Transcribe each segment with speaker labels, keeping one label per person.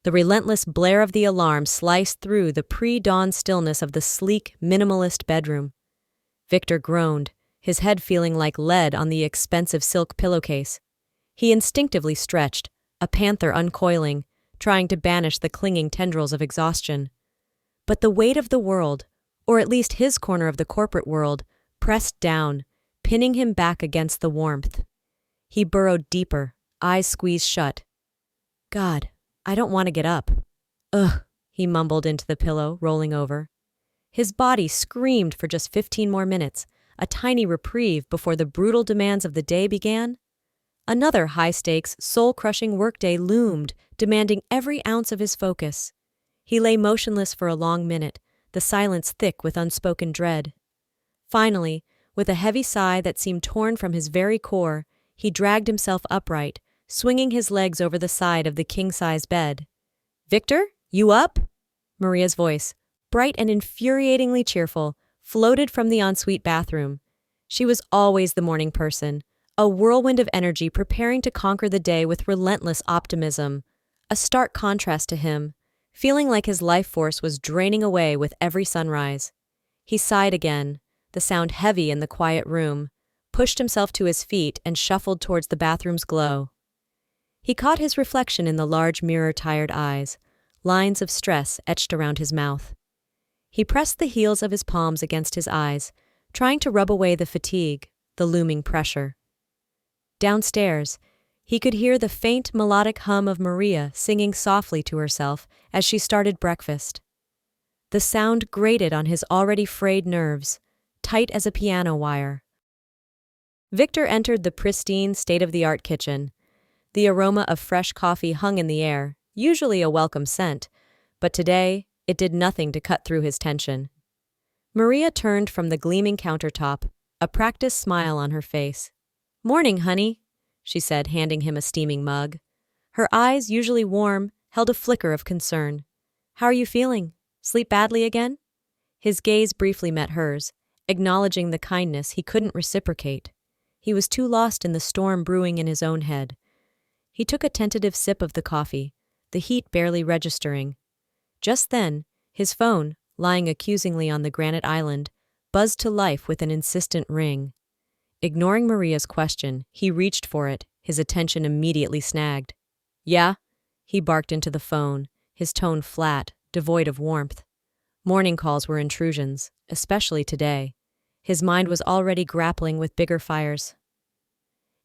Speaker 1: The relentless blare of the alarm sliced through the pre-dawn stillness of the sleek, minimalist bedroom. Victor groaned, his head feeling like lead on the expensive silk pillowcase. He instinctively stretched, a panther uncoiling, trying to banish the clinging tendrils of exhaustion. But the weight of the world, or at least his corner of the corporate world, pressed down, pinning him back against the warmth. He burrowed deeper, eyes squeezed shut. God, I don't want to get up. Ugh, he mumbled into the pillow, rolling over. His body screamed for just 15 more minutes, a tiny reprieve before the brutal demands of the day began. Another high-stakes, soul-crushing workday loomed, demanding every ounce of his focus. He lay motionless for a long minute, the silence thick with unspoken dread. Finally, with a heavy sigh that seemed torn from his very core, he dragged himself upright, swinging his legs over the side of the king-size bed. "Victor, you up?" Maria's voice, bright and infuriatingly cheerful, floated from the ensuite bathroom. She was always the morning person, a whirlwind of energy preparing to conquer the day with relentless optimism. A stark contrast to him, feeling like his life force was draining away with every sunrise. He sighed again, the sound heavy in the quiet room, pushed himself to his feet and shuffled towards the bathroom's glow. He caught his reflection in the large mirror-tired eyes, lines of stress etched around his mouth. He pressed the heels of his palms against his eyes, trying to rub away the fatigue, the looming pressure. Downstairs, he could hear the faint melodic hum of Maria singing softly to herself as she started breakfast. The sound grated on his already frayed nerves, tight as a piano wire. Victor entered the pristine, state-of-the-art kitchen. The aroma of fresh coffee hung in the air, usually a welcome scent, but today it did nothing to cut through his tension. Maria turned from the gleaming countertop, a practiced smile on her face. "Morning, honey," she said, handing him a steaming mug. Her eyes, usually warm, held a flicker of concern. "How are you feeling? Sleep badly again?" His gaze briefly met hers, acknowledging the kindness he couldn't reciprocate. He was too lost in the storm brewing in his own head. He took a tentative sip of the coffee, the heat barely registering. Just then, his phone, lying accusingly on the granite island, buzzed to life with an insistent ring. Ignoring Maria's question, he reached for it, his attention immediately snagged. "Yeah?" He barked into the phone, his tone flat, devoid of warmth. Morning calls were intrusions, especially today. His mind was already grappling with bigger fires.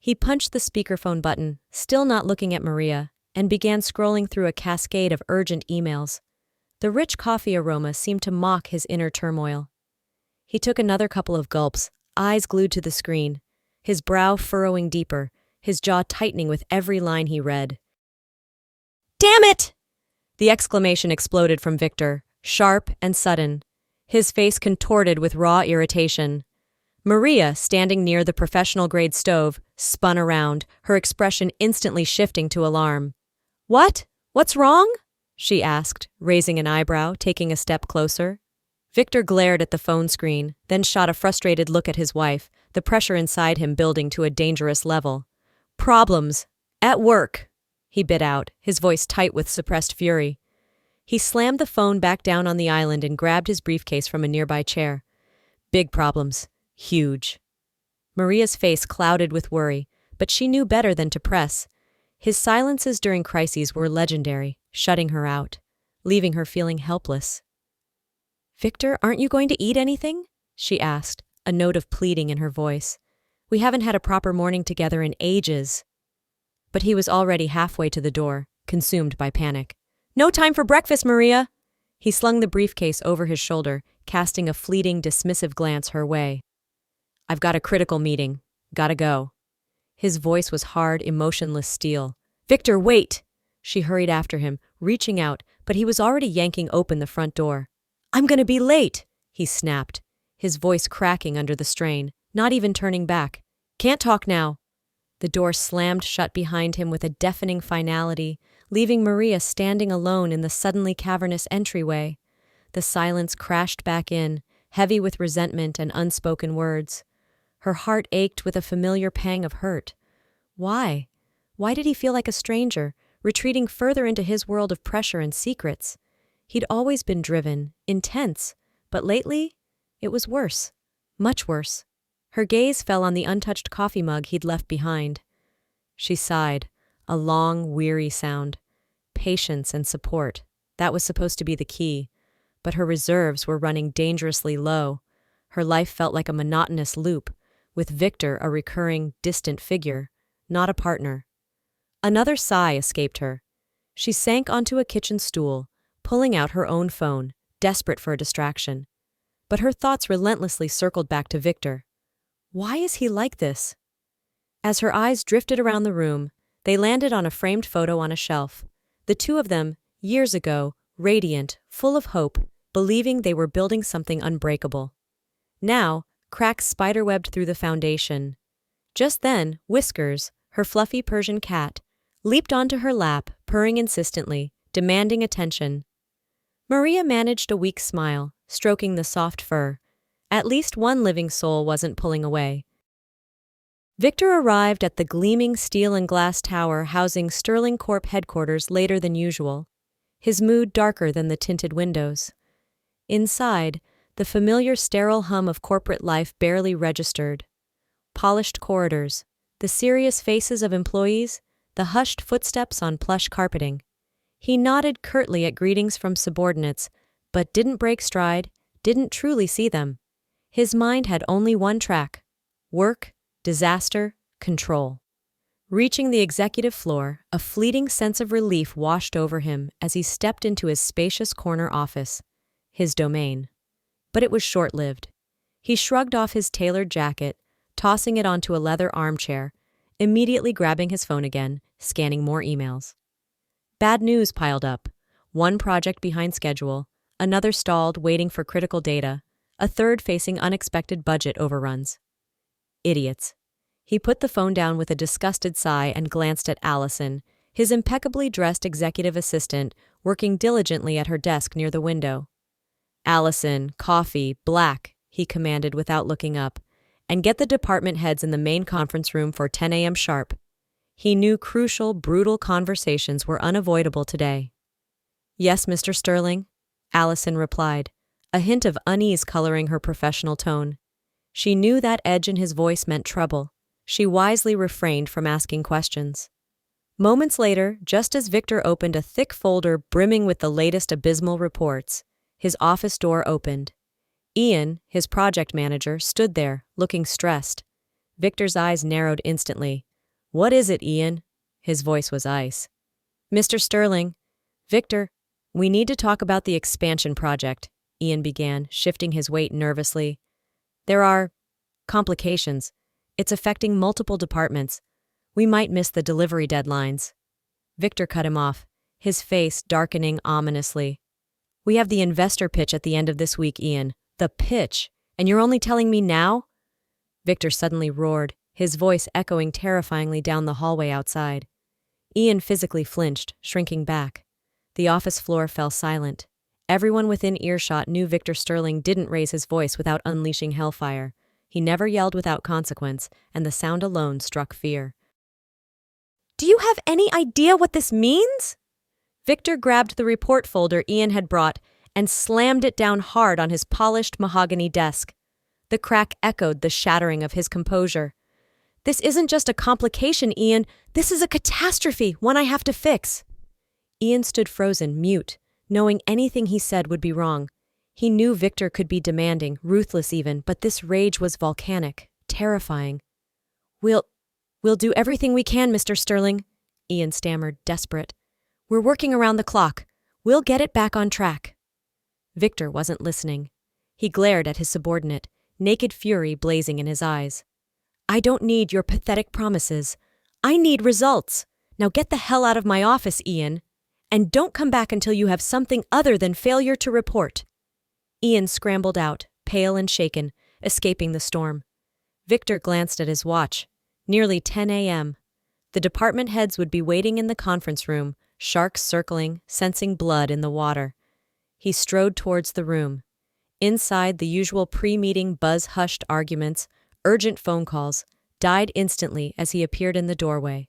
Speaker 1: He punched the speakerphone button, still not looking at Maria, and began scrolling through a cascade of urgent emails. The rich coffee aroma seemed to mock his inner turmoil. He took another couple of gulps, eyes glued to the screen, his brow furrowing deeper, his jaw tightening with every line he read. "Damn it!" The exclamation exploded from Victor, sharp and sudden. His face contorted with raw irritation. Maria, standing near the professional-grade stove, spun around, her expression instantly shifting to alarm. "What? What's wrong?" she asked, raising an eyebrow, taking a step closer. Victor glared at the phone screen, then shot a frustrated look at his wife, the pressure inside him building to a dangerous level. "Problems. At work," he bit out, his voice tight with suppressed fury. He slammed the phone back down on the island and grabbed his briefcase from a nearby chair. "Big problems. Huge." Maria's face clouded with worry, but she knew better than to press. His silences during crises were legendary, shutting her out, leaving her feeling helpless. "Victor, aren't you going to eat anything?" she asked, a note of pleading in her voice. "We haven't had a proper morning together in ages." But he was already halfway to the door, consumed by panic. "No time for breakfast, Maria!" He slung the briefcase over his shoulder, casting a fleeting, dismissive glance her way. "I've got a critical meeting. Gotta go." His voice was hard, emotionless steel. "Victor, wait!" She hurried after him, reaching out, but he was already yanking open the front door. "I'm gonna be late!" he snapped, his voice cracking under the strain, not even turning back. "Can't talk now." The door slammed shut behind him with a deafening finality, leaving Maria standing alone in the suddenly cavernous entryway. The silence crashed back in, heavy with resentment and unspoken words. Her heart ached with a familiar pang of hurt. Why? Why did he feel like a stranger, retreating further into his world of pressure and secrets. He'd always been driven, intense, but lately, it was worse. Much worse. Her gaze fell on the untouched coffee mug he'd left behind. She sighed, a long, weary sound. Patience and support. That was supposed to be the key. But her reserves were running dangerously low. Her life felt like a monotonous loop, with Victor a recurring, distant figure, not a partner. Another sigh escaped her. She sank onto a kitchen stool, pulling out her own phone, desperate for a distraction. But her thoughts relentlessly circled back to Victor. Why is he like this? As her eyes drifted around the room, they landed on a framed photo on a shelf. The two of them, years ago, radiant, full of hope, believing they were building something unbreakable. Now, cracks spiderwebbed through the foundation. Just then, Whiskers, her fluffy Persian cat, leaped onto her lap, purring insistently, demanding attention. Maria managed a weak smile, stroking the soft fur. At least one living soul wasn't pulling away. Victor arrived at the gleaming steel and glass tower housing Sterling Corp headquarters later than usual, his mood darker than the tinted windows. Inside, the familiar sterile hum of corporate life barely registered. Polished corridors, the serious faces of employees, the hushed footsteps on plush carpeting. He nodded curtly at greetings from subordinates, but didn't break stride, didn't truly see them. His mind had only one track: work, disaster, control. Reaching the executive floor, a fleeting sense of relief washed over him as he stepped into his spacious corner office, his domain. But it was short-lived. He shrugged off his tailored jacket, tossing it onto a leather armchair, immediately grabbing his phone again, scanning more emails. Bad news piled up. One project behind schedule, another stalled, waiting for critical data, a third facing unexpected budget overruns. Idiots. He put the phone down with a disgusted sigh and glanced at Allison, his impeccably dressed executive assistant, working diligently at her desk near the window. "Allison, coffee, black," he commanded without looking up, "and get the department heads in the main conference room for 10 a.m. sharp." He knew crucial, brutal conversations were unavoidable today. "Yes, Mr. Sterling," Allison replied, a hint of unease coloring her professional tone. She knew that edge in his voice meant trouble. She wisely refrained from asking questions. Moments later, just as Victor opened a thick folder brimming with the latest abysmal reports, his office door opened. Ian, his project manager, stood there, looking stressed. Victor's eyes narrowed instantly. "What is it, Ian?" His voice was ice. "Mr. Sterling." "Victor, we need to talk about the expansion project," Ian began, shifting his weight nervously. "There are complications. It's affecting multiple departments. We might miss the delivery deadlines." Victor cut him off, his face darkening ominously. "We have the investor pitch at the end of this week, Ian. The pitch! And you're only telling me now?" Victor suddenly roared, his voice echoing terrifyingly down the hallway outside. Ian physically flinched, shrinking back. The office floor fell silent. Everyone within earshot knew Victor Sterling didn't raise his voice without unleashing hellfire. He never yelled without consequence, and the sound alone struck fear. "Do you have any idea what this means?" Victor grabbed the report folder Ian had brought and slammed it down hard on his polished mahogany desk. The crack echoed the shattering of his composure. "This isn't just a complication, Ian. This is a catastrophe, one I have to fix." Ian stood frozen, mute, knowing anything he said would be wrong. He knew Victor could be demanding, ruthless even, but this rage was volcanic, terrifying. We'll do everything we can, Mr. Sterling," Ian stammered, desperate. "We're working around the clock. We'll get it back on track." Victor wasn't listening. He glared at his subordinate, naked fury blazing in his eyes. "I don't need your pathetic promises. I need results. Now get the hell out of my office, Ian. And don't come back until you have something other than failure to report." Ian scrambled out, pale and shaken, escaping the storm. Victor glanced at his watch. Nearly 10 a.m. The department heads would be waiting in the conference room, sharks circling, sensing blood in the water. He strode towards the room. Inside, the usual pre-meeting buzz-hushed arguments, urgent phone calls, died instantly as he appeared in the doorway.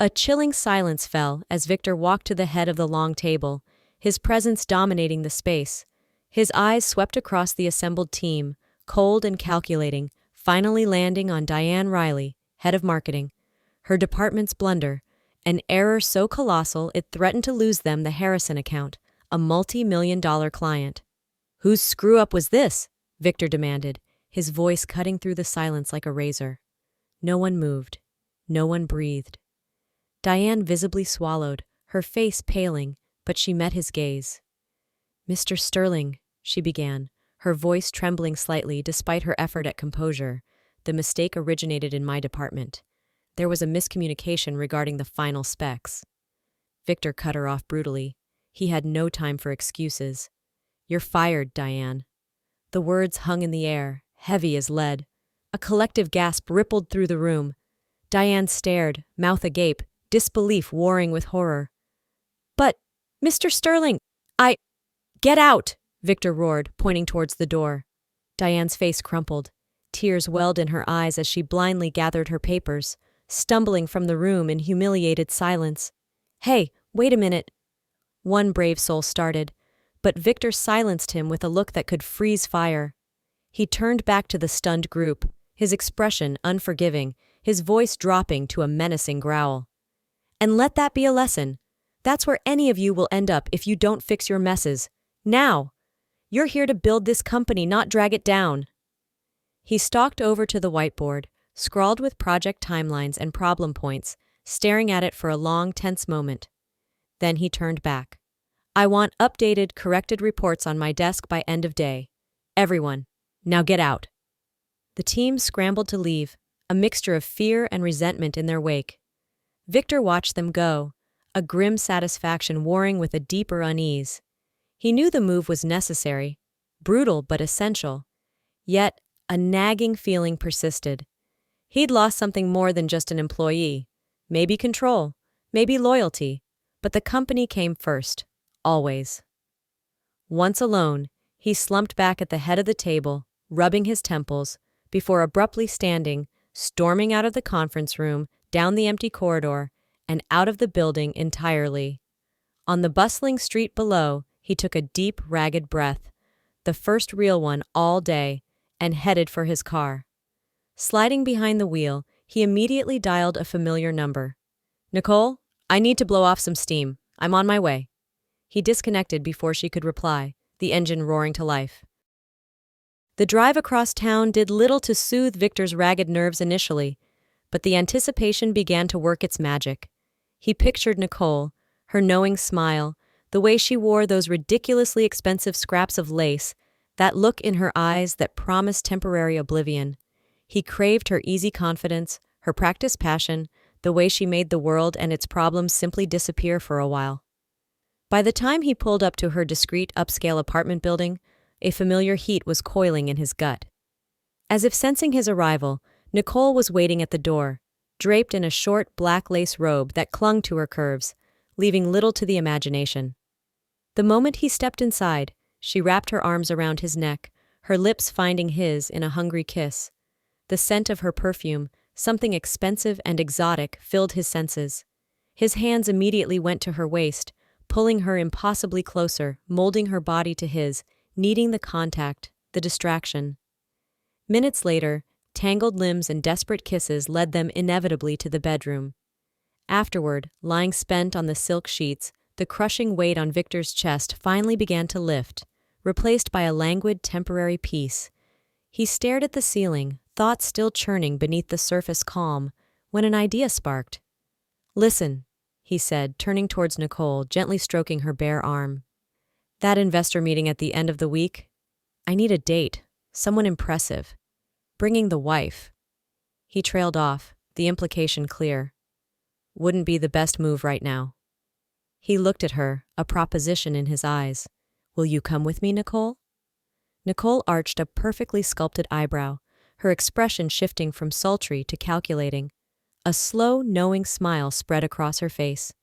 Speaker 1: A chilling silence fell as Victor walked to the head of the long table, his presence dominating the space. His eyes swept across the assembled team, cold and calculating, finally landing on Diane Riley, head of marketing. Her department's blunder, an error so colossal it threatened to lose them the Harrison account, a multi-million-dollar client. "Whose screw-up was this?" Victor demanded, his voice cutting through the silence like a razor. No one moved. No one breathed. Diane visibly swallowed, her face paling, but she met his gaze. "Mr. Sterling," she began, her voice trembling slightly despite her effort at composure, "the mistake originated in my department. There was a miscommunication regarding the final specs." Victor cut her off brutally. He had no time for excuses. "You're fired, Diane." The words hung in the air, heavy as lead. A collective gasp rippled through the room. Diane stared, mouth agape, disbelief warring with horror. "But, Mr. Sterling, Get out!" Victor roared, pointing towards the door. Diane's face crumpled. Tears welled in her eyes as she blindly gathered her papers, stumbling from the room in humiliated silence. "Hey, wait a minute." One brave soul started, but Victor silenced him with a look that could freeze fire. He turned back to the stunned group, his expression unforgiving, his voice dropping to a menacing growl. "And let that be a lesson. That's where any of you will end up if you don't fix your messes. Now! You're here to build this company, not drag it down." He stalked over to the whiteboard, scrawled with project timelines and problem points, staring at it for a long, tense moment. Then he turned back. "I want updated, corrected reports on my desk by end of day. Everyone, now get out." The team scrambled to leave, a mixture of fear and resentment in their wake. Victor watched them go, a grim satisfaction warring with a deeper unease. He knew the move was necessary, brutal but essential. Yet, a nagging feeling persisted. He'd lost something more than just an employee. Maybe control, maybe loyalty, but the company came first, always. Once alone, he slumped back at the head of the table, rubbing his temples, before abruptly standing, storming out of the conference room, down the empty corridor, and out of the building entirely. On the bustling street below, he took a deep, ragged breath, the first real one all day, and headed for his car. Sliding behind the wheel, he immediately dialed a familiar number. "Nicole, I need to blow off some steam. I'm on my way." He disconnected before she could reply, the engine roaring to life. The drive across town did little to soothe Victor's ragged nerves initially, but the anticipation began to work its magic. He pictured Nicole, her knowing smile, the way she wore those ridiculously expensive scraps of lace, that look in her eyes that promised temporary oblivion. He craved her easy confidence, her practiced passion, the way she made the world and its problems simply disappear for a while. By the time he pulled up to her discreet upscale apartment building, a familiar heat was coiling in his gut. As if sensing his arrival, Nicole was waiting at the door, draped in a short black lace robe that clung to her curves, leaving little to the imagination. The moment he stepped inside, she wrapped her arms around his neck, her lips finding his in a hungry kiss. The scent of her perfume, something expensive and exotic, filled his senses. His hands immediately went to her waist, pulling her impossibly closer, molding her body to his, needing the contact, the distraction. Minutes later, tangled limbs and desperate kisses led them inevitably to the bedroom. Afterward, lying spent on the silk sheets, the crushing weight on Victor's chest finally began to lift, replaced by a languid, temporary peace. He stared at the ceiling, thoughts still churning beneath the surface calm, when an idea sparked. "Listen," he said, turning towards Nicole, gently stroking her bare arm. "That investor meeting at the end of the week? I need a date, someone impressive. Bringing the wife." He trailed off, the implication clear. "Wouldn't be the best move right now." He looked at her, a proposition in his eyes. "Will you come with me, Nicole?" Nicole arched a perfectly sculpted eyebrow, her expression shifting from sultry to calculating. A slow, knowing smile spread across her face.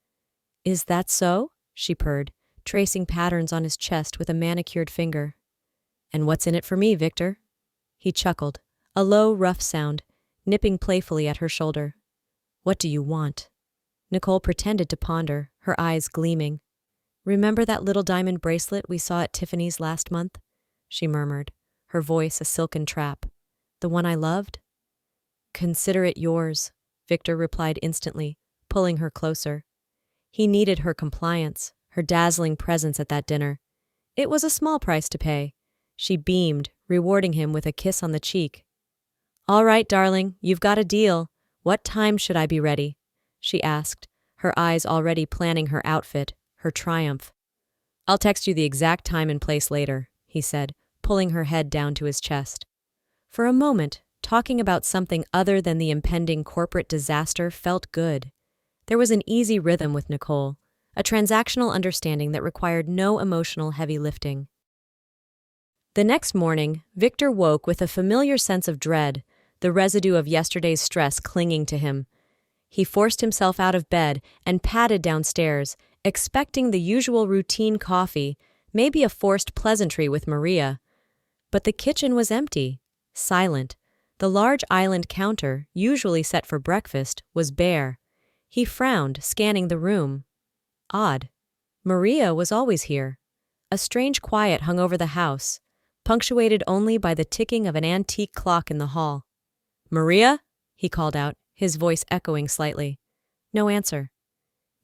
Speaker 1: "Is that so?" she purred, tracing patterns on his chest with a manicured finger. "And what's in it for me, Victor?" He chuckled, a low, rough sound, nipping playfully at her shoulder. "What do you want?" Nicole pretended to ponder, her eyes gleaming. Remember that little diamond bracelet we saw at Tiffany's last month? She murmured, her voice a silken trap. The one I loved? Consider it yours, Victor replied instantly, pulling her closer. He needed her compliance, her dazzling presence at that dinner. It was a small price to pay. She beamed, rewarding him with a kiss on the cheek. All right, darling, you've got a deal. What time should I be ready? She asked, her eyes already planning her outfit, her triumph. I'll text you the exact time and place later, he said, pulling her head down to his chest. For a moment, talking about something other than the impending corporate disaster felt good. There was an easy rhythm with Nicole, a transactional understanding that required no emotional heavy lifting. The next morning, Victor woke with a familiar sense of dread, the residue of yesterday's stress clinging to him. He forced himself out of bed and padded downstairs, expecting the usual routine coffee, maybe a forced pleasantry with Maria. But the kitchen was empty, silent. The large island counter, usually set for breakfast, was bare. He frowned, scanning the room. Odd. Maria was always here. A strange quiet hung over the house, punctuated only by the ticking of an antique clock in the hall. Maria? He called out, his voice echoing slightly. No answer.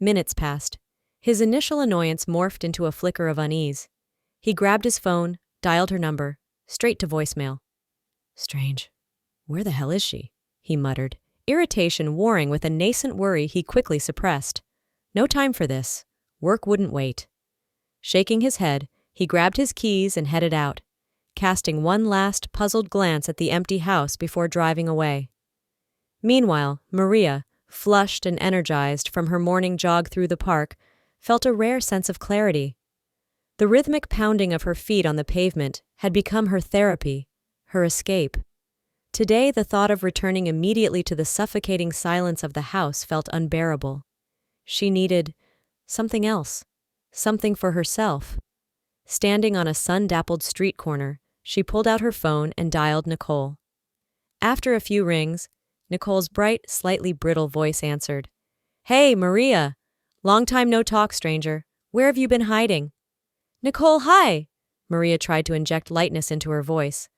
Speaker 1: Minutes passed. His initial annoyance morphed into a flicker of unease. He grabbed his phone, dialed her number, straight to voicemail. Strange. Where the hell is she? He muttered, irritation warring with a nascent worry he quickly suppressed. No time for this. Work wouldn't wait. Shaking his head, he grabbed his keys and headed out, casting one last puzzled glance at the empty house before driving away. Meanwhile, Maria, flushed and energized from her morning jog through the park, felt a rare sense of clarity. The rhythmic pounding of her feet on the pavement had become her therapy, her escape. Today, the thought of returning immediately to the suffocating silence of the house felt unbearable. She needed something else, something for herself. Standing on a sun-dappled street corner, she pulled out her phone and dialed Nicole. After a few rings, Nicole's bright, slightly brittle voice answered. Hey, Maria! Long time no talk, stranger. Where have you been hiding? Nicole, hi! Maria tried to inject lightness into her voice.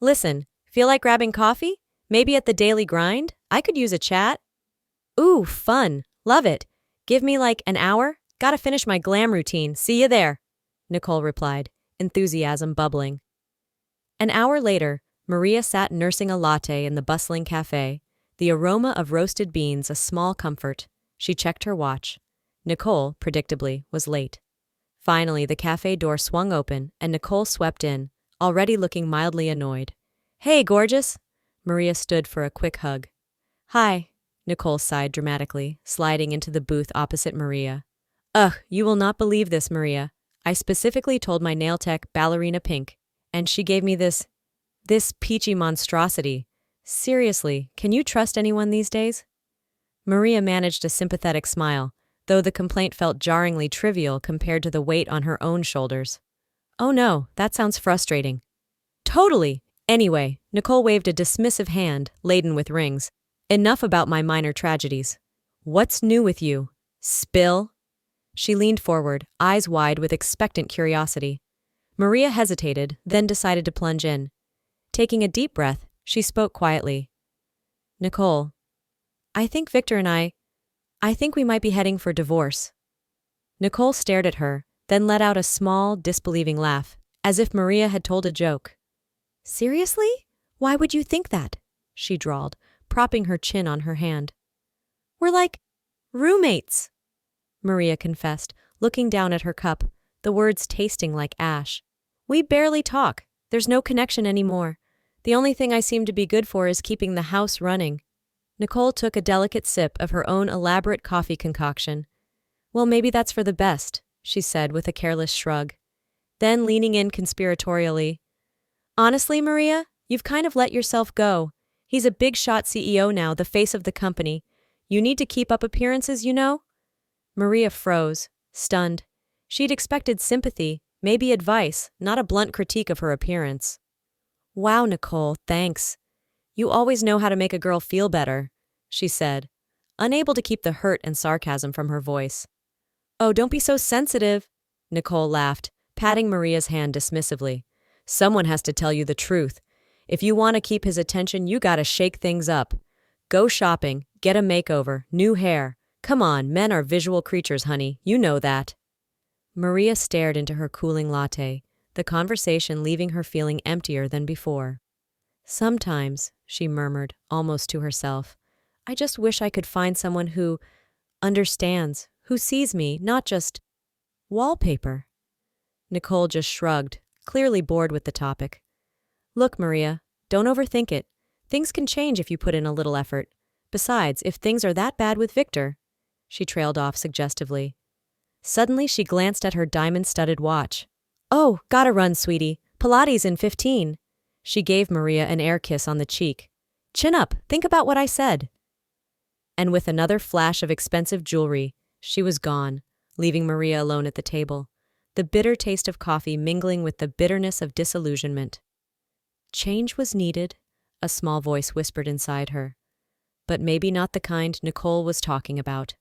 Speaker 1: Listen, feel like grabbing coffee? Maybe at the Daily Grind? I could use a chat. Ooh, fun. Love it. Give me like an hour? Gotta finish my glam routine. See you there, Nicole replied, enthusiasm bubbling. An hour later, Maria sat nursing a latte in the bustling cafe, the aroma of roasted beans a small comfort. She checked her watch. Nicole, predictably, was late. Finally, the cafe door swung open and Nicole swept in, already looking mildly annoyed. Hey, gorgeous! Maria stood for a quick hug. Hi, Nicole sighed dramatically, sliding into the booth opposite Maria. Ugh, you will not believe this, Maria. I specifically told my nail tech Ballerina Pink, and she gave me this peachy monstrosity. Seriously, can you trust anyone these days? Maria managed a sympathetic smile, though the complaint felt jarringly trivial compared to the weight on her own shoulders. Oh no, that sounds frustrating. Totally! Anyway, Nicole waved a dismissive hand, laden with rings. Enough about my minor tragedies. What's new with you? Spill? She leaned forward, eyes wide with expectant curiosity. Maria hesitated, then decided to plunge in. Taking a deep breath, she spoke quietly. Nicole, I think Victor and I think we might be heading for divorce. Nicole stared at her, then let out a small, disbelieving laugh, as if Maria had told a joke. Seriously? Why would you think that? She drawled, propping her chin on her hand. We're like roommates, Maria confessed, looking down at her cup, the words tasting like ash. We barely talk. There's no connection anymore. The only thing I seem to be good for is keeping the house running. Nicole took a delicate sip of her own elaborate coffee concoction. Well, maybe that's for the best, she said with a careless shrug. Then, leaning in conspiratorially, honestly, Maria, you've kind of let yourself go. He's a big-shot CEO now, the face of the company. You need to keep up appearances, you know? Maria froze, stunned. She'd expected sympathy, maybe advice, not a blunt critique of her appearance. Wow, Nicole, thanks. You always know how to make a girl feel better, she said, unable to keep the hurt and sarcasm from her voice. "Oh, don't be so sensitive," Nicole laughed, patting Maria's hand dismissively. "Someone has to tell you the truth. If you want to keep his attention, you gotta shake things up. Go shopping, get a makeover, new hair. Come on, men are visual creatures, honey, you know that." Maria stared into her cooling latte, the conversation leaving her feeling emptier than before. "Sometimes," she murmured, almost to herself, "I just wish I could find someone who understands, who sees me, not just wallpaper." Nicole just shrugged, clearly bored with the topic. "Look, Maria, don't overthink it. Things can change if you put in a little effort. Besides, if things are that bad with Victor," she trailed off suggestively. Suddenly, she glanced at her diamond-studded watch. "Oh, gotta run, sweetie. Pilates in 15. She gave Maria an air kiss on the cheek. "Chin up, think about what I said." And with another flash of expensive jewelry, she was gone, leaving Maria alone at the table, the bitter taste of coffee mingling with the bitterness of disillusionment. Change was needed, a small voice whispered inside her, but maybe not the kind Nicole was talking about.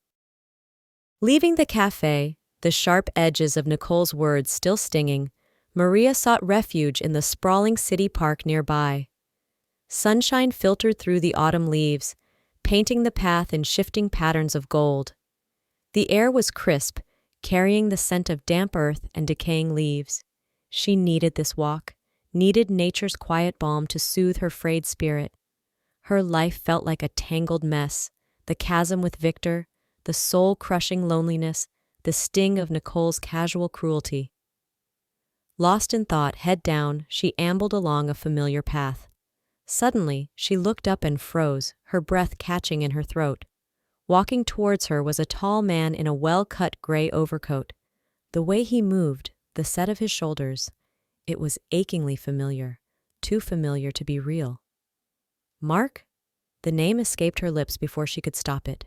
Speaker 1: Leaving the cafe, the sharp edges of Nicole's words still stinging, Maria sought refuge in the sprawling city park nearby. Sunshine filtered through the autumn leaves, painting the path in shifting patterns of gold. The air was crisp, carrying the scent of damp earth and decaying leaves. She needed this walk, needed nature's quiet balm to soothe her frayed spirit. Her life felt like a tangled mess, the chasm with Victor, the soul-crushing loneliness, the sting of Nicole's casual cruelty. Lost in thought, head down, she ambled along a familiar path. Suddenly, she looked up and froze, her breath catching in her throat. Walking towards her was a tall man in a well-cut gray overcoat. The way he moved, the set of his shoulders, it was achingly familiar, too familiar to be real. "Mark?" The name escaped her lips before she could stop it.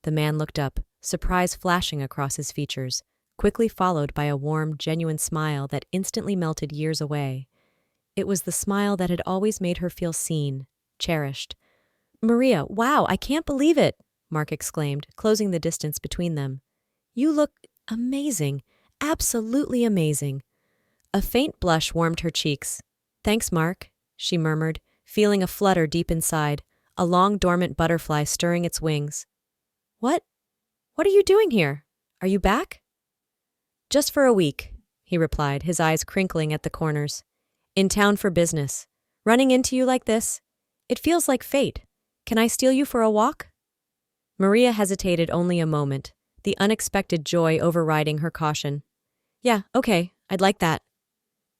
Speaker 1: The man looked up, surprise flashing across his features, quickly followed by a warm, genuine smile that instantly melted years away. It was the smile that had always made her feel seen, cherished. "Maria, wow, I can't believe it!" Mark exclaimed, closing the distance between them. "You look amazing, absolutely amazing." A faint blush warmed her cheeks. "Thanks, Mark," she murmured, feeling a flutter deep inside, a long dormant butterfly stirring its wings. What are you doing here? Are you back?" "Just for a week," he replied, his eyes crinkling at the corners. "In town for business. Running into you like this? It feels like fate. Can I steal you for a walk?" Maria hesitated only a moment, the unexpected joy overriding her caution. "Yeah, okay, I'd like that."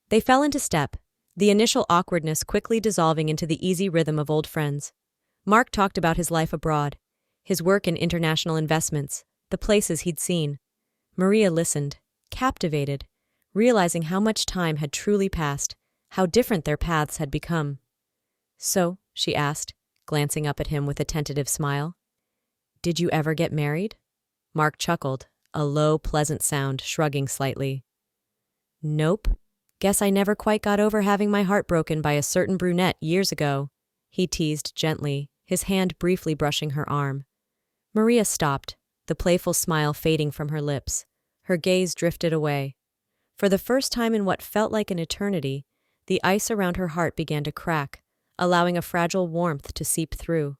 Speaker 1: They fell into step, the initial awkwardness quickly dissolving into the easy rhythm of old friends. Mark talked about his life abroad, his work in international investments, the places he'd seen. Maria listened, captivated, realizing how much time had truly passed, how different their paths had become. "So," she asked, glancing up at him with a tentative smile, "did you ever get married?" Mark chuckled, a low, pleasant sound, shrugging slightly. "Nope. Guess I never quite got over having my heart broken by a certain brunette years ago," he teased gently, his hand briefly brushing her arm. Maria stopped, the playful smile fading from her lips. Her gaze drifted away. For the first time in what felt like an eternity, the ice around her heart began to crack, allowing a fragile warmth to seep through.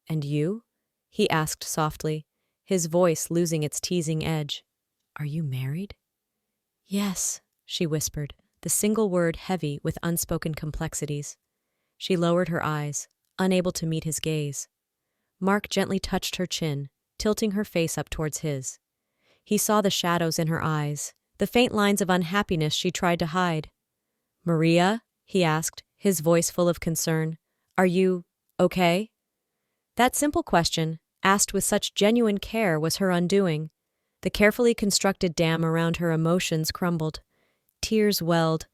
Speaker 1: "And you?" he asked softly, his voice losing its teasing edge. "Are you married?" "Yes," she whispered, the single word heavy with unspoken complexities. She lowered her eyes, unable to meet his gaze. Mark gently touched her chin, tilting her face up towards his. He saw the shadows in her eyes, the faint lines of unhappiness she tried to hide. "Maria?" he asked, his voice full of concern. "Are you okay?" That simple question, asked with such genuine care, was her undoing. The carefully constructed dam around her emotions crumbled. Tears welled,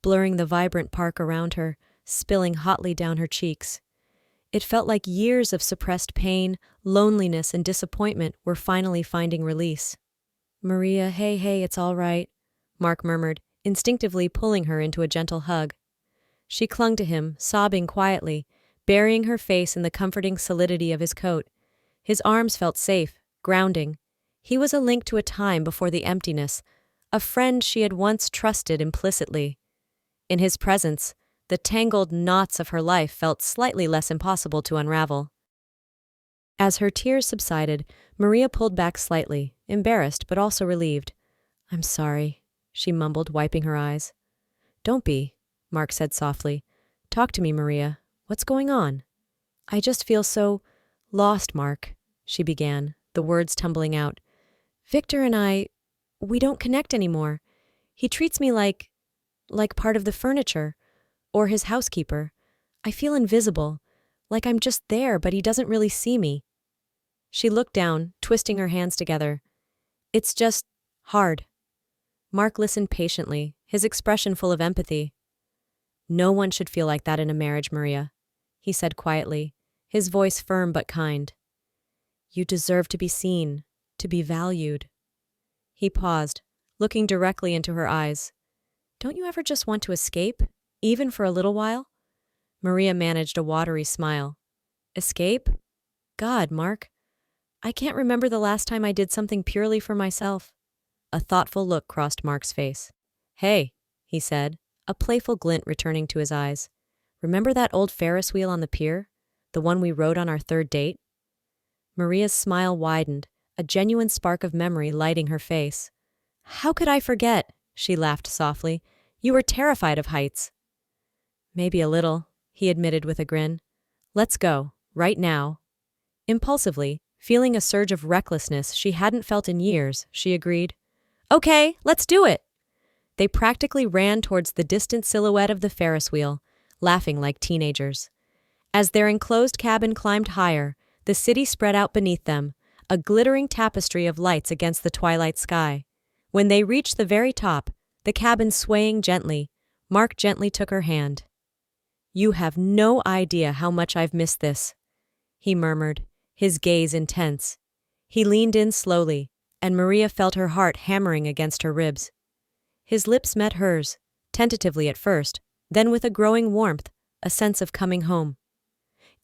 Speaker 1: blurring the vibrant park around her, spilling hotly down her cheeks. It felt like years of suppressed pain, loneliness, and disappointment were finally finding release. "Maria, hey, it's all right," Mark murmured, instinctively pulling her into a gentle hug. She clung to him, sobbing quietly, burying her face in the comforting solidity of his coat. His arms felt safe, grounding. He was a link to a time before the emptiness, a friend she had once trusted implicitly. In his presence, the tangled knots of her life felt slightly less impossible to unravel. As her tears subsided, Maria pulled back slightly, embarrassed but also relieved. "I'm sorry," she mumbled, wiping her eyes. "Don't be," Mark said softly. "Talk to me, Maria. What's going on?" "I just feel so lost, Mark," she began, the words tumbling out. "Victor and we don't connect anymore. He treats me like part of the furniture, or his housekeeper. I feel invisible, like I'm just there, but he doesn't really see me." She looked down, twisting her hands together. "It's just hard." Mark listened patiently, his expression full of empathy. "No one should feel like that in a marriage, Maria," he said quietly, his voice firm but kind. "You deserve to be seen, to be valued." He paused, looking directly into her eyes. "Don't you ever just want to escape, even for a little while?" Maria managed a watery smile. "Escape? God, Mark, I can't remember the last time I did something purely for myself." A thoughtful look crossed Mark's face. "Hey," he said, a playful glint returning to his eyes. "Remember that old Ferris wheel on the pier? The one we rode on our third date?" Maria's smile widened, a genuine spark of memory lighting her face. "How could I forget?" she laughed softly. "You were terrified of heights." "Maybe a little," he admitted with a grin. "Let's go, right now." Impulsively, feeling a surge of recklessness she hadn't felt in years, she agreed. "Okay, let's do it." They practically ran towards the distant silhouette of the Ferris wheel, laughing like teenagers. As their enclosed cabin climbed higher, the city spread out beneath them, a glittering tapestry of lights against the twilight sky. When they reached the very top, the cabin swaying gently, Mark gently took her hand. "You have no idea how much I've missed this," he murmured, his gaze intense. He leaned in slowly, and Maria felt her heart hammering against her ribs. His lips met hers, tentatively at first, then with a growing warmth, a sense of coming home.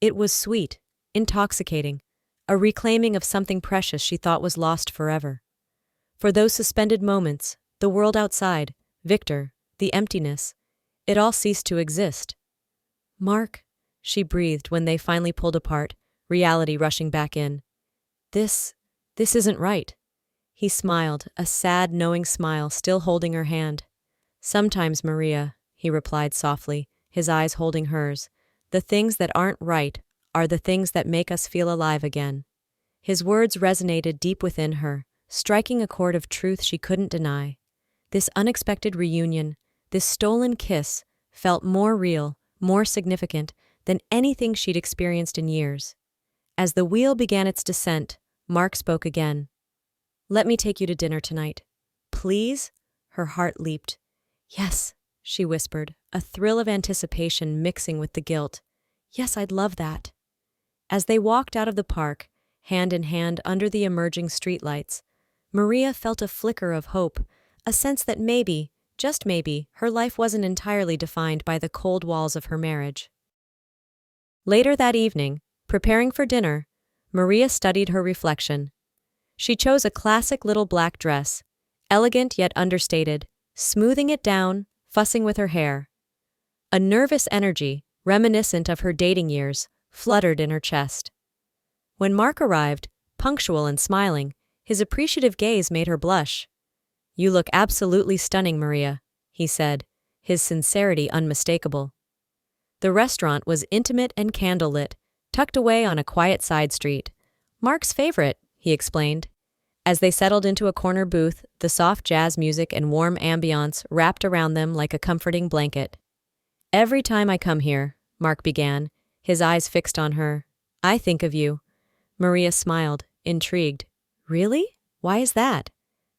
Speaker 1: It was sweet, intoxicating, a reclaiming of something precious she thought was lost forever. For those suspended moments, the world outside, Victor, the emptiness, it all ceased to exist. "Mark," she breathed when they finally pulled apart, reality rushing back in. This isn't right." He smiled, a sad, knowing smile, still holding her hand. "Sometimes, Maria," he replied softly, his eyes holding hers, "the things that aren't right are the things that make us feel alive again." His words resonated deep within her, striking a chord of truth she couldn't deny. This unexpected reunion, this stolen kiss, felt more real, more significant than anything she'd experienced in years. As the wheel began its descent, Mark spoke again. "Let me take you to dinner tonight." "Please?" Her heart leaped. "Yes," she whispered, a thrill of anticipation mixing with the guilt. "Yes, I'd love that." As they walked out of the park, hand in hand under the emerging streetlights, Maria felt a flicker of hope, a sense that maybe, just maybe, her life wasn't entirely defined by the cold walls of her marriage. Later that evening, preparing for dinner, Maria studied her reflection. She chose a classic little black dress, elegant yet understated, smoothing it down, fussing with her hair. A nervous energy, reminiscent of her dating years, fluttered in her chest. When Mark arrived, punctual and smiling, his appreciative gaze made her blush. "You look absolutely stunning, Maria," he said, his sincerity unmistakable. The restaurant was intimate and candlelit, tucked away on a quiet side street. "Mark's favorite," he explained. As they settled into a corner booth, the soft jazz music and warm ambiance wrapped around them like a comforting blanket. "Every time I come here," Mark began, his eyes fixed on her, "I think of you." Maria smiled, intrigued. "Really? Why is that?"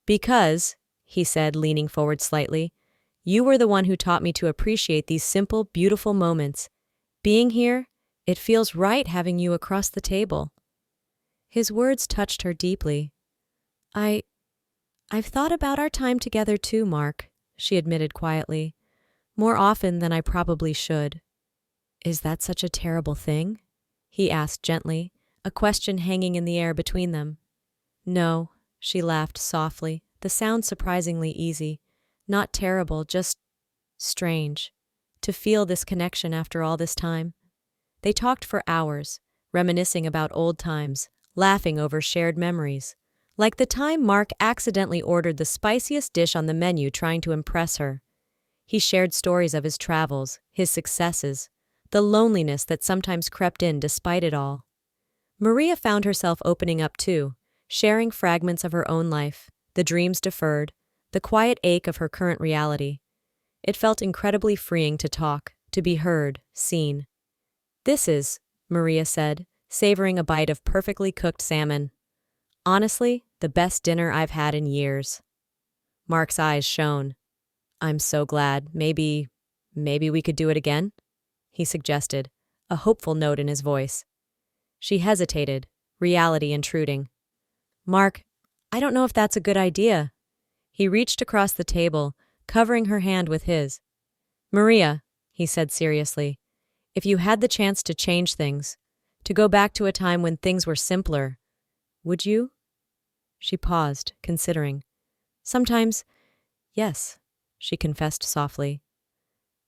Speaker 1: "Because," he said, leaning forward slightly, "you were the one who taught me to appreciate these simple, beautiful moments. Being here, it feels right having you across the table." His words touched her deeply. I've thought about our time together too, Mark," she admitted quietly. "More often than I probably should." "Is that such a terrible thing?" he asked gently, a question hanging in the air between them. No, she laughed softly, the sound surprisingly easy. Not terrible, just strange. To feel this connection after all this time. They talked for hours, reminiscing about old times, laughing over shared memories. Like the time Mark accidentally ordered the spiciest dish on the menu trying to impress her. He shared stories of his travels, his successes, the loneliness that sometimes crept in despite it all. Maria found herself opening up too, sharing fragments of her own life, the dreams deferred, the quiet ache of her current reality. It felt incredibly freeing to talk, to be heard, seen. "This is," Maria said, savoring a bite of perfectly cooked salmon. "Honestly, the best dinner I've had in years." Mark's eyes shone. "I'm so glad. Maybe we could do it again?" he suggested, a hopeful note in his voice. She hesitated, reality intruding. "Mark, I don't know if that's a good idea." He reached across the table, covering her hand with his. "Maria," he said seriously, "if you had the chance to change things, to go back to a time when things were simpler, would you?" She paused, considering. "Sometimes, yes," she confessed softly.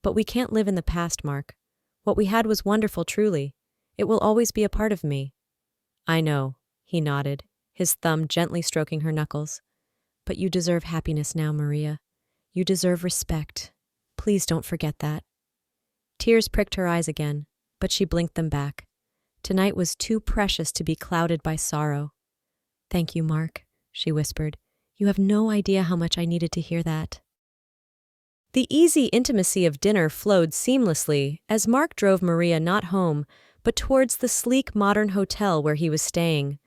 Speaker 1: "But we can't live in the past, Mark. What we had was wonderful, truly. It will always be a part of me." "I know," he nodded, his thumb gently stroking her knuckles. "But you deserve happiness now, Maria. You deserve respect. Please don't forget that." Tears pricked her eyes again, but she blinked them back. Tonight was too precious to be clouded by sorrow. "Thank you, Mark," she whispered. "You have no idea how much I needed to hear that." The easy intimacy of dinner flowed seamlessly as Mark drove Maria not home, but towards the sleek modern hotel where he was staying.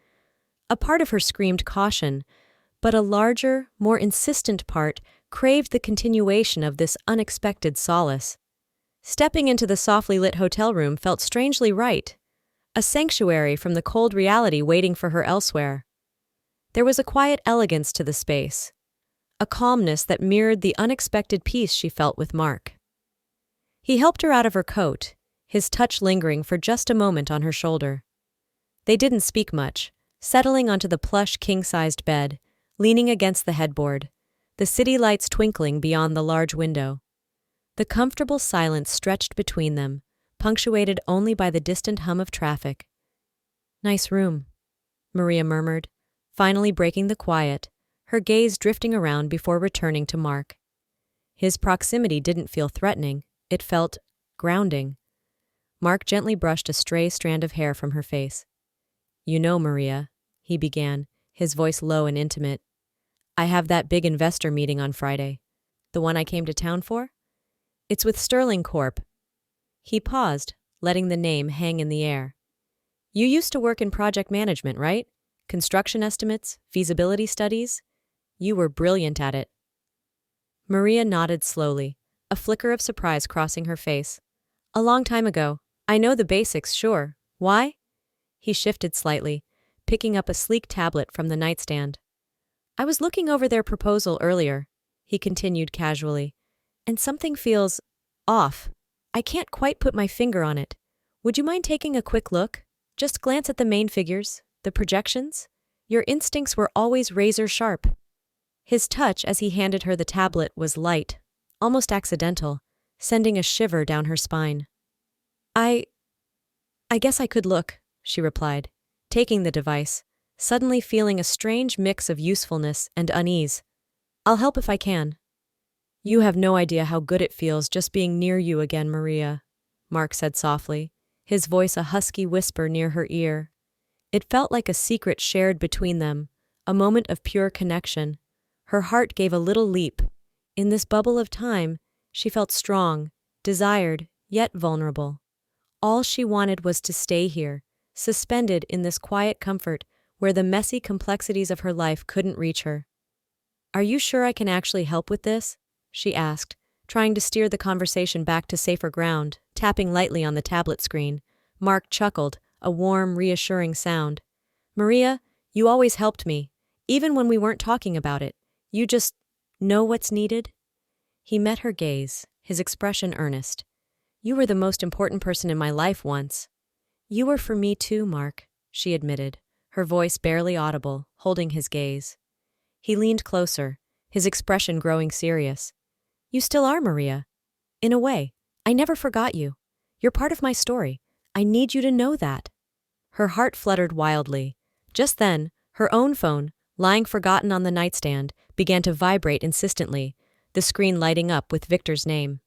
Speaker 1: A part of her screamed caution, but a larger, more insistent part craved the continuation of this unexpected solace. Stepping into the softly lit hotel room felt strangely right, a sanctuary from the cold reality waiting for her elsewhere. There was a quiet elegance to the space, a calmness that mirrored the unexpected peace she felt with Mark. He helped her out of her coat, his touch lingering for just a moment on her shoulder. They didn't speak much, settling onto the plush king-sized bed, leaning against the headboard, the city lights twinkling beyond the large window. The comfortable silence stretched between them, punctuated only by the distant hum of traffic. "Nice room," Maria murmured, finally breaking the quiet, her gaze drifting around before returning to Mark. His proximity didn't feel threatening, it felt grounding. Mark gently brushed a stray strand of hair from her face. "You know, Maria," he began, his voice low and intimate, "I have that big investor meeting on Friday. The one I came to town for? It's with Sterling Corp." He paused, letting the name hang in the air. "You used to work in project management, right? Construction estimates, feasibility studies? You were brilliant at it." Maria nodded slowly, a flicker of surprise crossing her face. "A long time ago. I know the basics, sure. Why?" He shifted slightly, picking up a sleek tablet from the nightstand. "I was looking over their proposal earlier," he continued casually, "and something feels off. I can't quite put my finger on it. Would you mind taking a quick look? Just glance at the main figures, the projections? Your instincts were always razor sharp." His touch as he handed her the tablet was light, almost accidental, sending a shiver down her spine. I guess I could look," she replied, taking the device, suddenly feeling a strange mix of usefulness and unease. "I'll help if I can." "You have no idea how good it feels just being near you again, Maria," Mark said softly, his voice a husky whisper near her ear. It felt like a secret shared between them, a moment of pure connection. Her heart gave a little leap. In this bubble of time, she felt strong, desired, yet vulnerable. All she wanted was to stay here, suspended in this quiet comfort where the messy complexities of her life couldn't reach her. "Are you sure I can actually help with this?" she asked, trying to steer the conversation back to safer ground, tapping lightly on the tablet screen. Mark chuckled, a warm, reassuring sound. "Maria, you always helped me, even when we weren't talking about it. You just know what's needed." He met her gaze, his expression earnest. "You were the most important person in my life once." "You were for me too, Mark," she admitted, her voice barely audible, holding his gaze. He leaned closer, his expression growing serious. You still are, Maria. In a way, I never forgot you. You're part of my story. I need you to know that. Her heart fluttered wildly. Just then, her own phone, lying forgotten on the nightstand, began to vibrate insistently, the screen lighting up with Victor's name.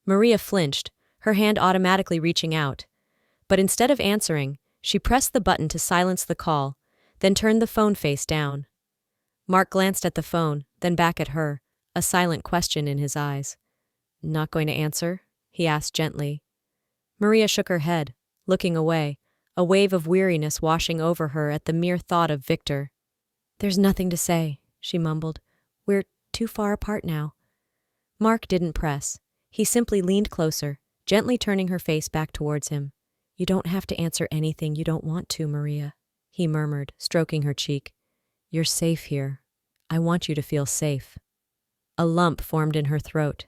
Speaker 1: Maria flinched, her hand automatically reaching out. But instead of answering, she pressed the button to silence the call, then turned the phone face down. Mark glanced at the phone, then back at her, a silent question in his eyes. Not going to answer? He asked gently. Maria shook her head, looking away, a wave of weariness washing over her at the mere thought of Victor. There's nothing to say, she mumbled. We're too far apart now. Mark didn't press. He simply leaned closer, gently turning her face back towards him. You don't have to answer anything you don't want to, Maria, he murmured, stroking her cheek. You're safe here. I want you to feel safe. A lump formed in her throat.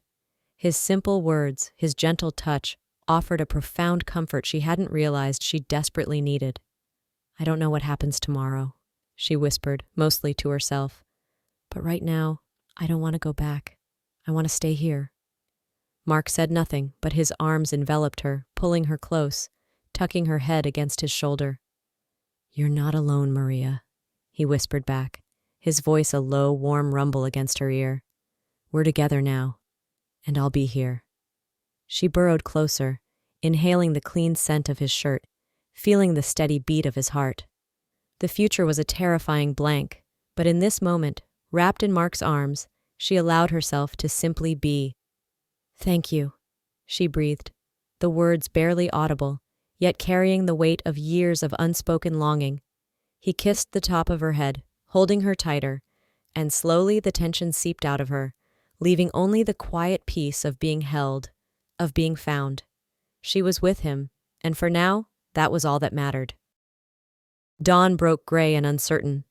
Speaker 1: His simple words, his gentle touch, offered a profound comfort she hadn't realized she desperately needed. I don't know what happens tomorrow, she whispered, mostly to herself. But right now, I don't want to go back. I want to stay here. Mark said nothing, but his arms enveloped her, pulling her close, tucking her head against his shoulder. You're not alone, Maria, he whispered back, his voice a low, warm rumble against her ear. We're together now, and I'll be here. She burrowed closer, inhaling the clean scent of his shirt, feeling the steady beat of his heart. The future was a terrifying blank, but in this moment, wrapped in Mark's arms, she allowed herself to simply be. Thank you, she breathed, the words barely audible, yet carrying the weight of years of unspoken longing. He kissed the top of her head, holding her tighter, and slowly the tension seeped out of her, leaving only the quiet peace of being held, of being found. She was with him, and for now, that was all that mattered. Dawn broke gray and uncertain.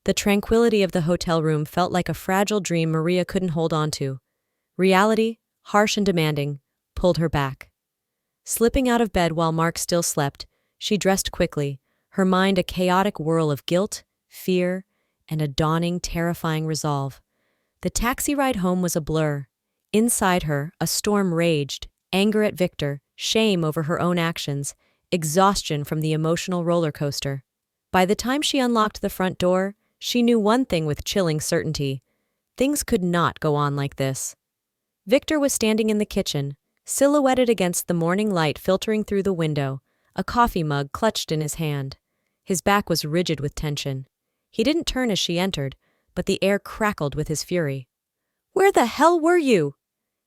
Speaker 1: The tranquility of the hotel room felt like a fragile dream Maria couldn't hold on to. Reality, harsh and demanding, pulled her back. Slipping out of bed while Mark still slept, she dressed quickly, her mind a chaotic whirl of guilt, fear, and a dawning, terrifying resolve. The taxi ride home was a blur. Inside her, a storm raged, anger at Victor, shame over her own actions, exhaustion from the emotional roller coaster. By the time she unlocked the front door, she knew one thing with chilling certainty. Things could not go on like this. Victor was standing in the kitchen, silhouetted against the morning light filtering through the window, a coffee mug clutched in his hand. His back was rigid with tension. He didn't turn as she entered, but the air crackled with his fury. Where the hell were you?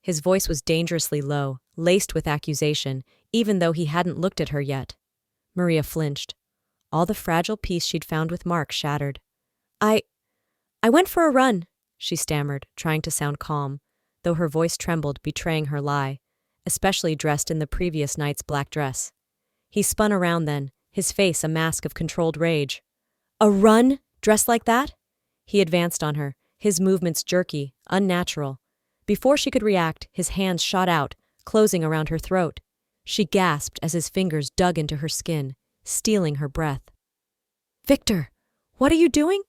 Speaker 1: His voice was dangerously low, laced with accusation, even though he hadn't looked at her yet. Maria flinched. All the fragile peace she'd found with Mark shattered. I went for a run, she stammered, trying to sound calm, though her voice trembled, betraying her lie, especially dressed in the previous night's black dress. He spun around then, his face a mask of controlled rage. A run? Dressed like that? He advanced on her, his movements jerky, unnatural. Before she could react, his hands shot out, closing around her throat. She gasped as his fingers dug into her skin, stealing her breath. Victor, what are you doing?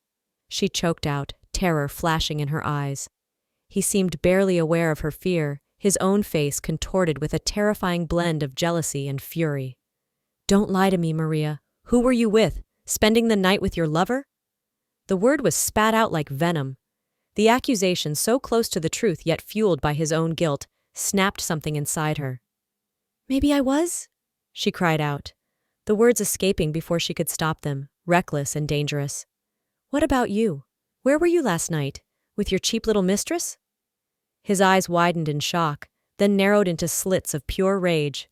Speaker 1: She choked out, terror flashing in her eyes. He seemed barely aware of her fear, his own face contorted with a terrifying blend of jealousy and fury. Don't lie to me, Maria. Who were you with? Spending the night with your lover? The word was spat out like venom. The accusation, so close to the truth yet fueled by his own guilt, snapped something inside her. Maybe I was? She cried out, the words escaping before she could stop them, reckless and dangerous. What about you? Where were you last night? With your cheap little mistress? His eyes widened in shock, then narrowed into slits of pure rage.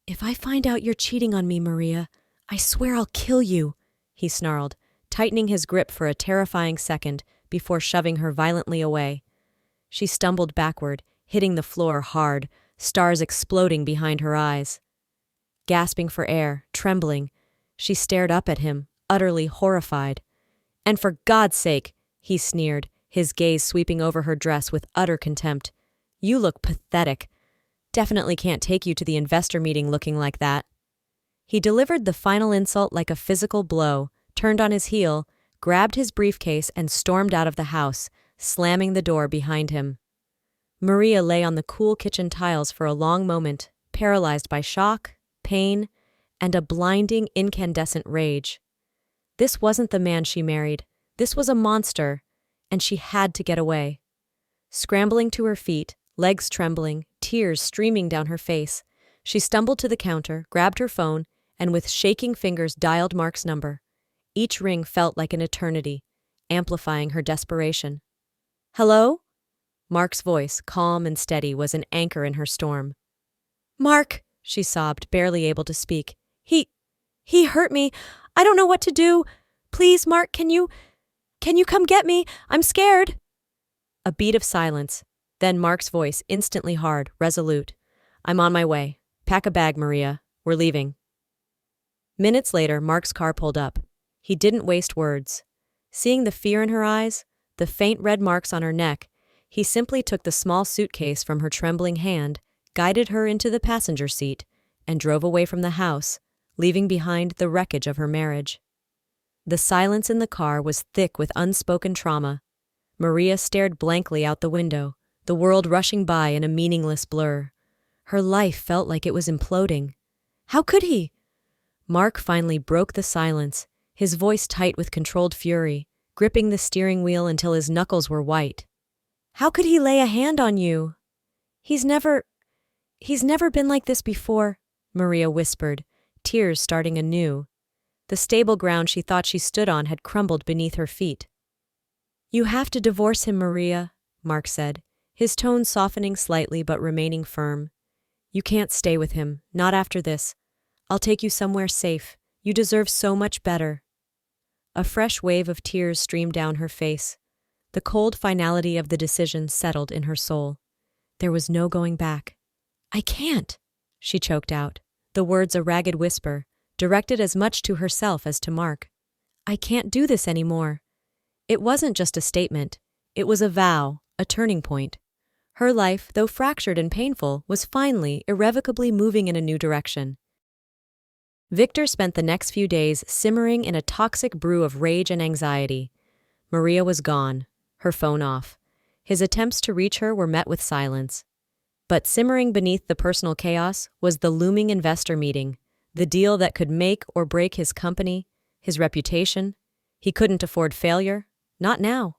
Speaker 1: If I find out you're cheating on me, Maria, I swear I'll kill you, he snarled, tightening his grip for a terrifying second before shoving her violently away. She stumbled backward, hitting the floor hard, stars exploding behind her eyes. Gasping for air, trembling, she stared up at him, utterly horrified. And for God's sake, he sneered, his gaze sweeping over her dress with utter contempt. You look pathetic. Definitely can't take you to the investor meeting looking like that. He delivered the final insult like a physical blow, turned on his heel, grabbed his briefcase, and stormed out of the house, slamming the door behind him. Maria lay on the cool kitchen tiles for a long moment, paralyzed by shock, pain, and a blinding, incandescent rage. This wasn't the man she married. This was a monster, and she had to get away. Scrambling to her feet, legs trembling, tears streaming down her face, she stumbled to the counter, grabbed her phone, and with shaking fingers dialed Mark's number. Each ring felt like an eternity, amplifying her desperation. "Hello?" Mark's voice, calm and steady, was an anchor in her storm. "Mark," she sobbed, barely able to speak. He hurt me. I don't know what to do. Please, Mark, can you come get me? I'm scared." A beat of silence, then Mark's voice, instantly hard, resolute. "I'm on my way. Pack a bag, Maria. We're leaving." Minutes later, Mark's car pulled up. He didn't waste words. Seeing the fear in her eyes, the faint red marks on her neck, he simply took the small suitcase from her trembling hand, guided her into the passenger seat, and drove away from the house, leaving behind the wreckage of her marriage. The silence in the car was thick with unspoken trauma. Maria stared blankly out the window, the world rushing by in a meaningless blur. Her life felt like it was imploding. How could he? Mark finally broke the silence, his voice tight with controlled fury, gripping the steering wheel until his knuckles were white. "How could he lay a hand on you? He's never been like this before," Maria whispered, tears starting anew. The stable ground she thought she stood on had crumbled beneath her feet. "You have to divorce him, Maria," Mark said, his tone softening slightly but remaining firm. "You can't stay with him, not after this. I'll take you somewhere safe. You deserve so much better." A fresh wave of tears streamed down her face. The cold finality of the decision settled in her soul. There was no going back. "I can't," she choked out, the words a ragged whisper, directed as much to herself as to Mark. "I can't do this anymore." It wasn't just a statement. It was a vow, a turning point. Her life, though fractured and painful, was finally, irrevocably moving in a new direction. Victor spent the next few days simmering in a toxic brew of rage and anxiety. Maria was gone, her phone off. His attempts to reach her were met with silence. But simmering beneath the personal chaos was the looming investor meeting, the deal that could make or break his company, his reputation. He couldn't afford failure, not now.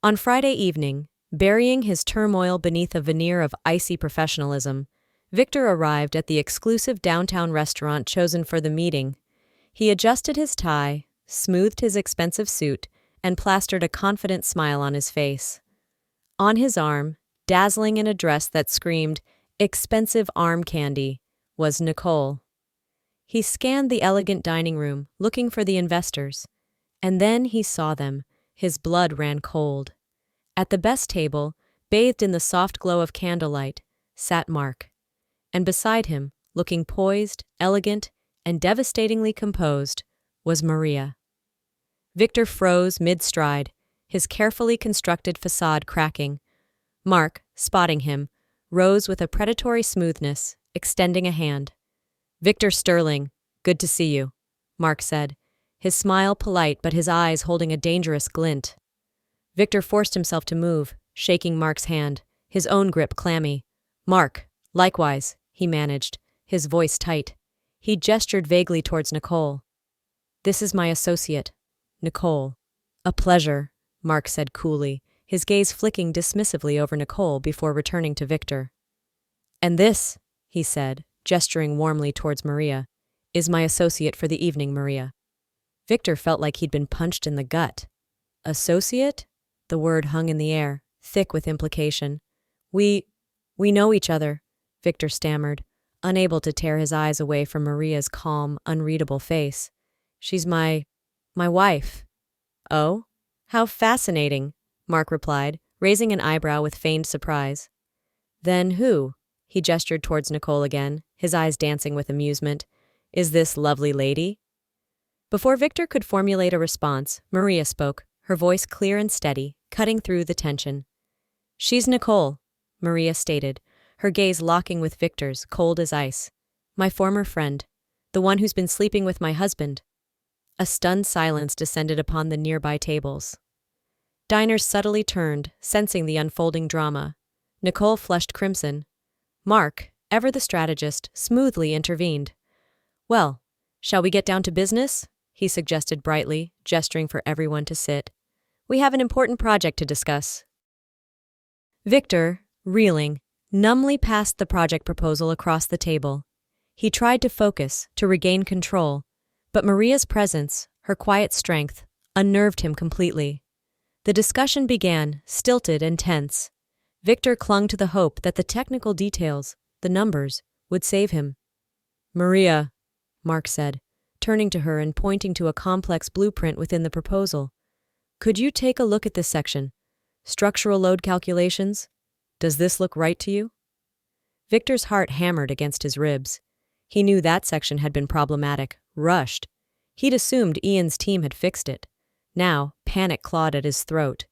Speaker 1: On Friday evening, burying his turmoil beneath a veneer of icy professionalism, Victor arrived at the exclusive downtown restaurant chosen for the meeting. He adjusted his tie, smoothed his expensive suit, and plastered a confident smile on his face. On his arm, dazzling in a dress that screamed, "expensive arm candy," was Nicole. He scanned the elegant dining room, looking for the investors. And then he saw them. His blood ran cold. At the best table, bathed in the soft glow of candlelight, sat Mark. And beside him, looking poised, elegant, and devastatingly composed, was Maria. Victor froze mid-stride, his carefully constructed facade cracking. Mark, spotting him, rose with a predatory smoothness, extending a hand. "Victor Sterling, good to see you," Mark said, his smile polite but his eyes holding a dangerous glint. Victor forced himself to move, shaking Mark's hand, his own grip clammy. "Mark, likewise," he managed, his voice tight. He gestured vaguely towards Nicole. "This is my associate, Nicole." "A pleasure," Mark said coolly, his gaze flicking dismissively over Nicole before returning to Victor. "And this," he said, gesturing warmly towards Maria, "is my associate for the evening, Maria." Victor felt like he'd been punched in the gut. "Associate?" The word hung in the air, thick with implication. We know each other," Victor stammered, unable to tear his eyes away from Maria's calm, unreadable face. "She's my wife." "Oh? How fascinating," Mark replied, raising an eyebrow with feigned surprise. "Then who?" He gestured towards Nicole again, his eyes dancing with amusement. "Is this lovely lady?" Before Victor could formulate a response, Maria spoke, her voice clear and steady, cutting through the tension. "She's Nicole," Maria stated, her gaze locking with Victor's, cold as ice. "My former friend. The one who's been sleeping with my husband. A stunned silence descended upon the nearby tables. Diners subtly turned, sensing the unfolding drama. Nicole flushed crimson. Mark, ever the strategist, smoothly intervened. Well, shall we get down to business? He suggested brightly, gesturing for everyone to sit. We have an important project to discuss. Victor, reeling, numbly passed the project proposal across the table. He tried to focus, to regain control, but Maria's presence, her quiet strength, unnerved him completely. The discussion began, stilted and tense. Victor clung to the hope that the technical details, the numbers, would save him. Maria, Mark said, turning to her and pointing to a complex blueprint within the proposal. Could you take a look at this section? Structural load calculations? Does this look right to you? Victor's heart hammered against his ribs. He knew that section had been problematic, rushed. He'd assumed Ian's team had fixed it. Now, panic clawed at his throat.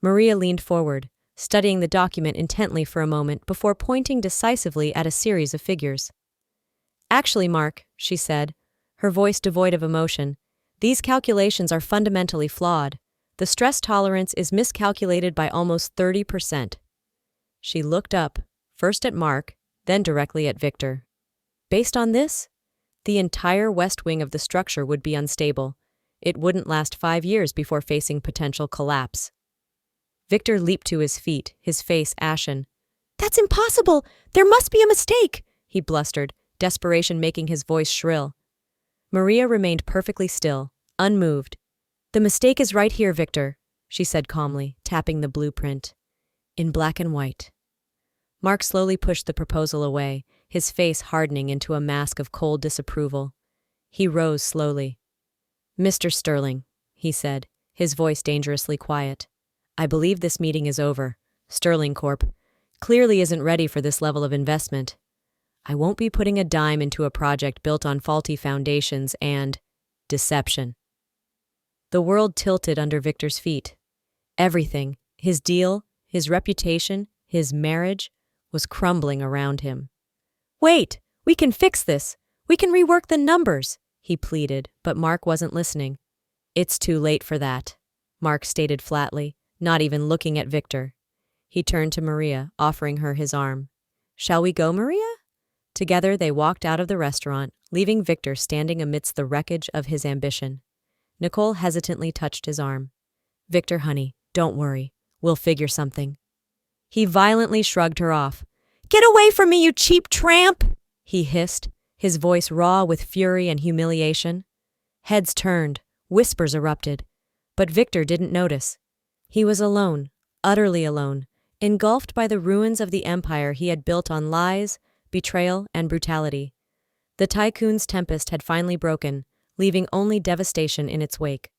Speaker 1: Maria leaned forward, studying the document intently for a moment before pointing decisively at a series of figures. Actually, Mark, she said, her voice devoid of emotion, these calculations are fundamentally flawed. The stress tolerance is miscalculated by almost 30%. She looked up, first at Mark, then directly at Victor. Based on this, the entire west wing of the structure would be unstable. It wouldn't last 5 years before facing potential collapse. Victor leaped to his feet, his face ashen. That's impossible! There must be a mistake! He blustered, desperation making his voice shrill. Maria remained perfectly still, unmoved. The mistake is right here, Victor, she said calmly, tapping the blueprint. In black and white. Mark slowly pushed the proposal away, his face hardening into a mask of cold disapproval. He rose slowly. Mr. Sterling, he said, his voice dangerously quiet. I believe this meeting is over. Sterling Corp. clearly isn't ready for this level of investment. I won't be putting a dime into a project built on faulty foundations and deception. The world tilted under Victor's feet. Everything, his deal, his reputation, his marriage, was crumbling around him. Wait, we can fix this. We can rework the numbers, he pleaded, but Mark wasn't listening. It's too late for that, Mark stated flatly, not even looking at Victor. He turned to Maria, offering her his arm. Shall we go, Maria? Together they walked out of the restaurant, leaving Victor standing amidst the wreckage of his ambition. Nicole hesitantly touched his arm. Victor, honey, don't worry. We'll figure something. He violently shrugged her off. Get away from me, you cheap tramp! He hissed, his voice raw with fury and humiliation. Heads turned, whispers erupted, but Victor didn't notice. He was alone, utterly alone, engulfed by the ruins of the empire he had built on lies, betrayal, and brutality. The tycoon's tempest had finally broken, leaving only devastation in its wake.